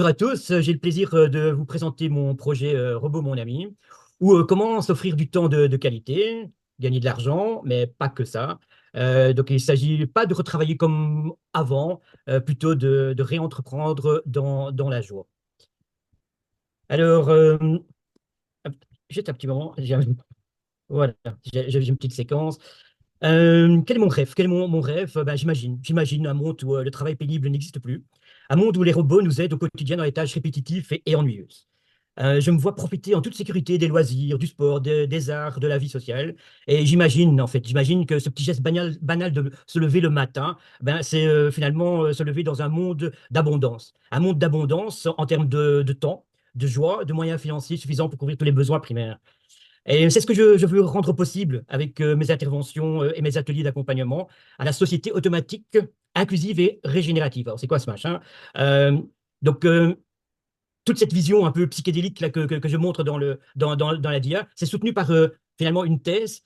Bonjour à tous, j'ai le plaisir de vous présenter mon projet Robot Mon Ami, ou comment s'offrir du temps de qualité, gagner de l'argent, mais pas que ça. Donc il ne s'agit pas de retravailler comme avant, plutôt de réentreprendre dans la joie. Alors, hop, juste un petit moment, voilà, j'ai une petite séquence. Quel est mon rêve? Quel est mon rêve? Ben, j'imagine un monde où le travail pénible n'existe plus, un monde où les robots nous aident au quotidien dans les tâches répétitives et ennuyeuses. Je me vois profiter en toute sécurité des loisirs, du sport, des arts, de la vie sociale. Et j'imagine que ce petit geste banal de se lever le matin, ben, c'est finalement se lever dans un monde d'abondance. Un monde d'abondance en termes de temps, de joie, de moyens financiers suffisants pour couvrir tous les besoins primaires. Et c'est ce que je veux rendre possible avec mes interventions et mes ateliers d'accompagnement à la société automatique, inclusive et régénérative. Alors, c'est quoi ce machin? Euh, donc, toute cette vision un peu psychédélique là, que je montre dans la DIA, c'est soutenu par finalement une thèse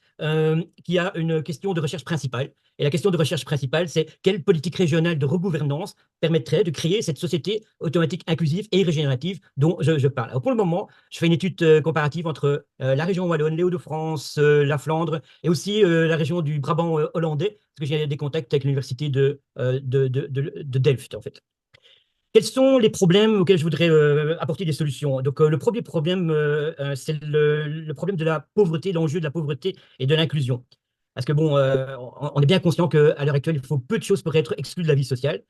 qui a une question de recherche principale. Et la question de recherche principale, c'est quelle politique régionale de regouvernance permettrait de créer cette société automatique inclusive et régénérative dont je parle. Alors pour le moment, je fais une étude comparative entre la région wallonne, les Hauts-de-France, la Flandre et aussi la région du Brabant hollandais, parce que j'ai des contacts avec l'université de Delft en fait. Quels sont les problèmes auxquels je voudrais apporter des solutions? Donc, le premier problème, c'est le problème de la pauvreté, l'enjeu de la pauvreté et de l'inclusion. Parce que, bon, on est bien conscient qu'à l'heure actuelle, il faut peu de choses pour être exclu de la vie sociale.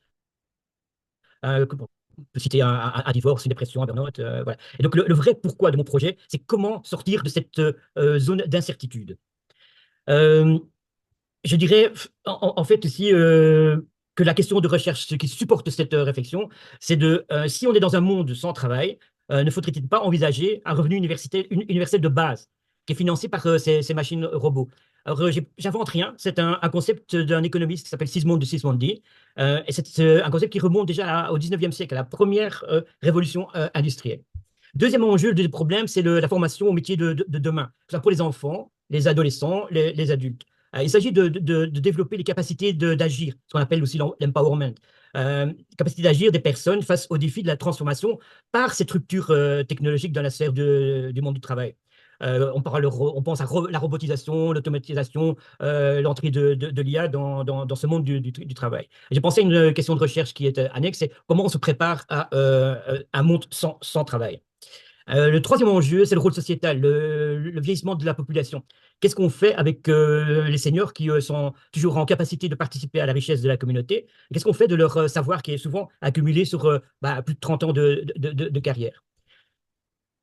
Bon, on peut citer un divorce, une dépression, un burn-out, voilà. Et donc, le vrai pourquoi de mon projet, c'est comment sortir de cette zone d'incertitude. Euh, je dirais, en fait, ici, que la question de recherche, ce qui supporte cette réflexion, c'est si on est dans un monde sans travail, ne faudrait-il pas envisager un revenu universel de base qui est financé par ces machines robots? Alors, j'invente rien, c'est un concept d'un économiste qui s'appelle Sismondi de Sismondi, et c'est un concept qui remonte déjà au 19e siècle, à la première révolution industrielle. Deuxième enjeu, le deuxième problème, c'est la formation au métier de demain, ça pour les enfants, les adolescents, les adultes. Il s'agit de développer les capacités d'agir, ce qu'on appelle aussi l'empowerment. Capacité d'agir des personnes face au défi de la transformation par cette rupture technologique dans la sphère du monde du travail. On pense à la robotisation, l'automatisation, l'entrée de l'IA dans ce monde du travail. J'ai pensé à une question de recherche qui est annexe, c'est comment on se prépare à un monde sans travail. Le troisième enjeu, c'est le rôle sociétal, le vieillissement de la population. Qu'est-ce qu'on fait avec les seniors qui sont toujours en capacité de participer à la richesse de la communauté? Qu'est-ce qu'on fait de leur savoir qui est souvent accumulé sur plus de 30 ans de carrière?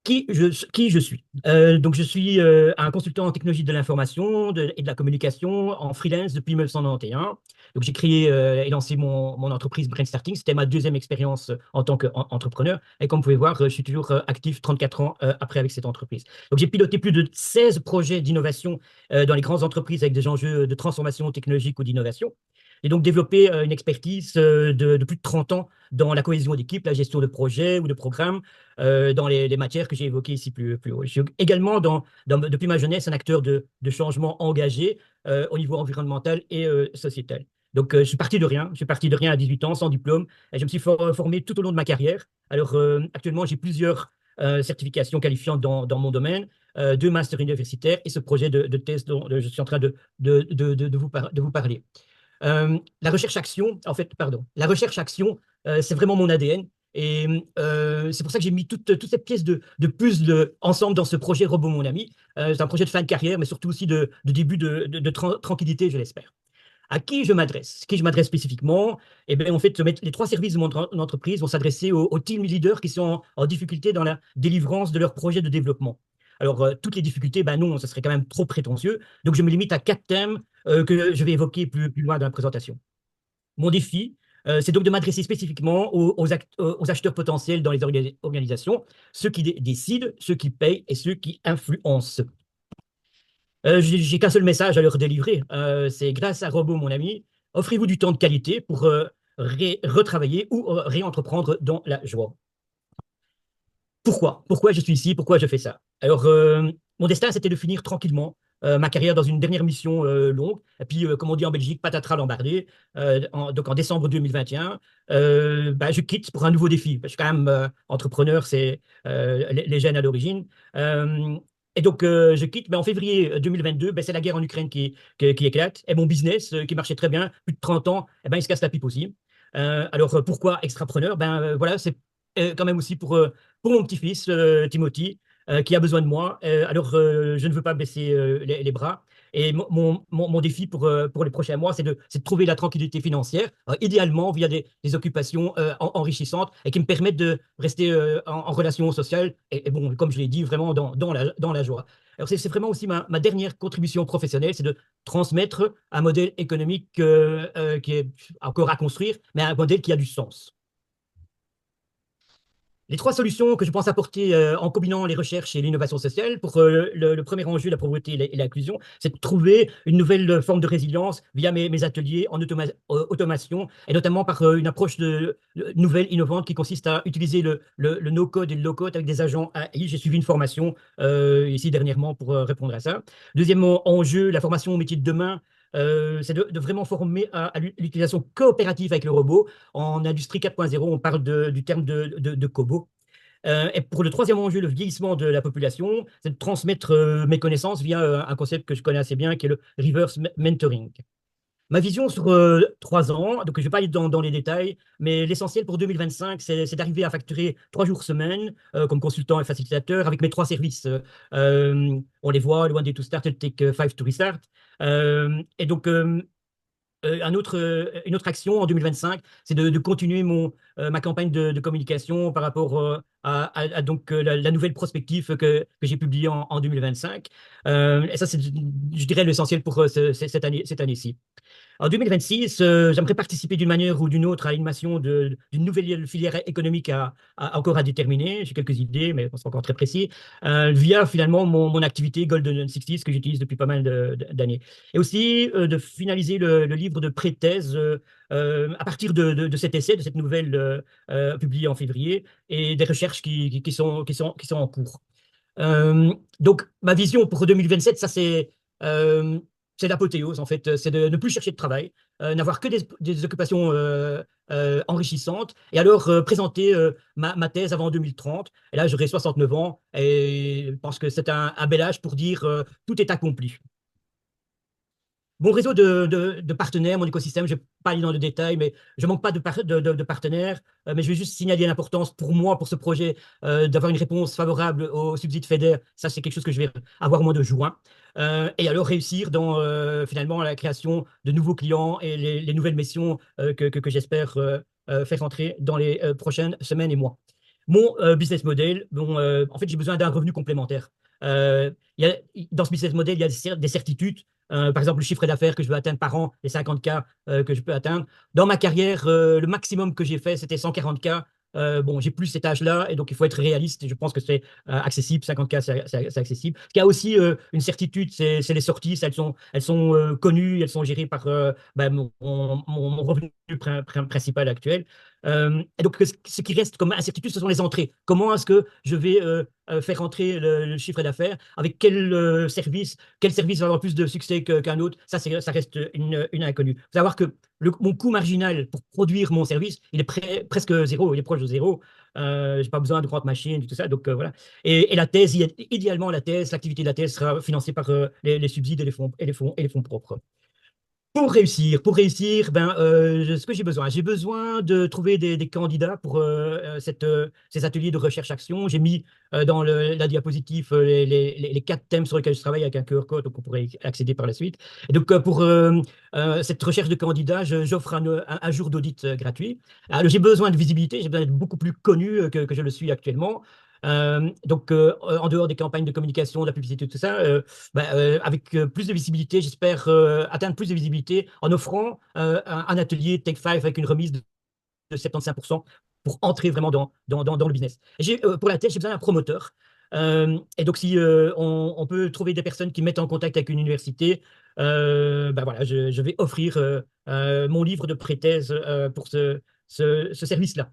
Qui je suis. Donc, je suis un consultant en technologie de l'information et de la communication en freelance depuis 1991. Donc, j'ai créé et lancé mon entreprise Brainstarting. C'était ma deuxième expérience en tant qu'entrepreneur. Et comme vous pouvez voir, je suis toujours actif 34 ans après avec cette entreprise. Donc, j'ai piloté plus de 16 projets d'innovation dans les grandes entreprises avec des enjeux de transformation technologique ou d'innovation. Et donc, développé une expertise de plus de 30 ans dans la cohésion d'équipe, la gestion de projets ou de programmes, dans les matières que j'ai évoquées ici plus haut. Je suis également, depuis ma jeunesse, un acteur de changement engagé au niveau environnemental et sociétal. Donc, je suis parti de rien à 18 ans, sans diplôme, et je me suis formé tout au long de ma carrière. Alors, actuellement, j'ai plusieurs certifications qualifiantes dans mon domaine, deux masters universitaires et ce projet de thèse dont je suis en train de vous parler. La recherche-action, en fait, pardon, la recherche-action, c'est vraiment mon ADN. Et c'est pour ça que j'ai mis toutes ces pièces de puzzle ensemble dans ce projet Robot Mon Ami. C'est un projet de fin de carrière, mais surtout aussi de début de tranquillité, je l'espère. À qui je m'adresse? Qui je m'adresse spécifiquement? Eh bien, en fait, les trois services de mon entreprise vont s'adresser aux team leaders qui sont en difficulté dans la délivrance de leur projet de développement. Alors, toutes les difficultés, ben non, ça serait quand même trop prétentieux. Donc, je me limite à quatre thèmes que je vais évoquer plus loin dans la présentation. Mon défi, c'est donc de m'adresser spécifiquement aux acheteurs potentiels dans les organisations, ceux qui décident, ceux qui payent et ceux qui influencent. J'ai qu'un seul message à leur délivrer. C'est grâce à Robot, mon ami, offrez-vous du temps de qualité pour retravailler ou réentreprendre dans la joie. Pourquoi? Pourquoi je suis ici? Pourquoi je fais ça? Alors, mon destin, c'était de finir tranquillement ma carrière dans une dernière mission longue. Et puis, comme on dit en Belgique, patatras l'embardé. Donc, en décembre 2021, je quitte pour un nouveau défi. Je suis quand même entrepreneur, c'est les gènes à l'origine. Euh, et donc, je quitte. En février 2022, c'est la guerre en Ukraine qui éclate. Et mon business, qui marchait très bien, plus de 30 ans, il se casse la pipe aussi. Pourquoi extrapreneur? Voilà, c'est quand même aussi pour mon petit-fils, Timothy, qui a besoin de moi. Je ne veux pas baisser les bras. Et mon défi pour les prochains mois, c'est de trouver la tranquillité financière, idéalement via des occupations enrichissantes et qui me permettent de rester en relation sociale. Et bon, comme je l'ai dit, vraiment dans la joie. Alors, c'est vraiment aussi ma dernière contribution professionnelle, c'est de transmettre un modèle économique qui est encore à construire, mais un modèle qui a du sens. Les trois solutions que je pense apporter en combinant les recherches et l'innovation sociale, pour le premier enjeu, la pauvreté et l'inclusion, c'est de trouver une nouvelle forme de résilience via mes ateliers en automation, et notamment par une approche nouvelle, innovante, qui consiste à utiliser le no-code et le low-code avec des agents AI. J'ai suivi une formation ici dernièrement pour répondre à ça. Deuxièmement, enjeu, la formation au métier de demain. C'est de vraiment former à l'utilisation coopérative avec le robot. En industrie 4.0, on parle du terme de cobo. Et pour le troisième enjeu, le vieillissement de la population, c'est de transmettre mes connaissances via un concept que je connais assez bien, qui est le reverse mentoring. Ma vision sur 3 ans, donc je ne vais pas aller dans les détails, mais l'essentiel pour 2025, c'est d'arriver à facturer 3 jours semaine comme consultant et facilitateur avec mes trois services. On les voit, le One Day to Start, le Take 5 to Restart. Et donc, une autre action en 2025, c'est de continuer ma campagne de communication par rapport donc, la nouvelle prospective que j'ai publiée en 2025. Et ça, c'est, je dirais, l'essentiel pour cette année-ci. En 2026, j'aimerais participer d'une manière ou d'une autre à l'animation d'une nouvelle filière économique encore à déterminer. J'ai quelques idées, mais c'est encore très précis, via finalement mon activité Golden 60 que j'utilise depuis pas mal d'années. Et aussi de finaliser le livre de pré-thèse à partir de cet essai, de cette nouvelle publiée en février, et des recherches qui sont en cours. Donc, ma vision pour 2027, ça c'est l'apothéose, en fait. C'est de ne plus chercher de travail, n'avoir que des occupations enrichissantes, et alors présenter ma thèse avant 2030. Et là, j'aurai 69 ans, et je pense que c'est un bel âge pour dire tout est accompli. Mon réseau de partenaires, mon écosystème, je ne vais pas aller dans le détail, mais je ne manque pas de partenaires. Mais je vais juste signaler l'importance pour moi, pour ce projet, d'avoir une réponse favorable au subside FEDER. Ça, c'est quelque chose que je vais avoir au mois de juin. Et alors réussir dans finalement la création de nouveaux clients et les nouvelles missions que j'espère faire entrer dans les prochaines semaines et mois. Mon business model, en fait, j'ai besoin d'un revenu complémentaire. Dans ce business model, il y a des certitudes. Par exemple, le chiffre d'affaires que je veux atteindre par an, les 50K que je peux atteindre. Dans ma carrière, le maximum que j'ai fait, c'était 140K. Bon, j'ai plus cet âge-là, et donc il faut être réaliste. Et je pense que c'est accessible. 50K, c'est accessible. Ce qui a aussi une certitude, c'est les sorties. Elles sont connues, elles sont gérées par mon revenu principal actuel. Et donc, ce qui reste comme incertitude, ce sont les entrées. Comment est-ce que je vais faire entrer le chiffre d'affaires? Avec quel service va avoir plus de succès qu'un autre? Ça reste une inconnue. Il faut savoir que mon coût marginal pour produire mon service, il est presque zéro, il est proche de zéro. Je n'ai pas besoin de grandes machines, tout ça. Donc, voilà. Et la thèse, idéalement, l'activité de la thèse sera financée par les subsides et les fonds propres. Pour réussir, ce que j'ai besoin de trouver des candidats pour ces ateliers de recherche-action. J'ai mis dans la diapositive les 4 thèmes sur lesquels je travaille avec un QR code, donc on pourrait y accéder par la suite. Et donc, pour cette recherche de candidats, j'offre un jour d'audit gratuit. Alors, j'ai besoin de visibilité, j'ai besoin d'être beaucoup plus connu que je le suis actuellement. Donc, en dehors des campagnes de communication, de la publicité, tout ça, avec plus de visibilité, j'espère atteindre plus de visibilité en offrant un atelier Take 5 avec une remise de 75% pour entrer vraiment dans le business. Pour la thèse, j'ai besoin d'un promoteur. Et donc, si on peut trouver des personnes qui mettent en contact avec une université, voilà, je vais offrir mon livre de pré-thèse pour ce service-là.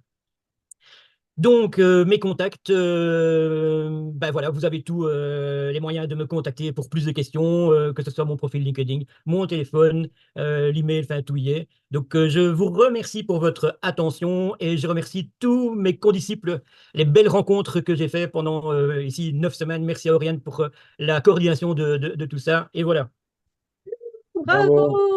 Donc, mes contacts, ben voilà, vous avez tous les moyens de me contacter pour plus de questions, que ce soit mon profil LinkedIn, mon téléphone, l'email, enfin tout y est. Donc, je vous remercie pour votre attention et je remercie tous mes condisciples, les belles rencontres que j'ai faites pendant ici 9 semaines. Merci à Oriane pour la coordination de tout ça. Et voilà. Bravo! Bravo!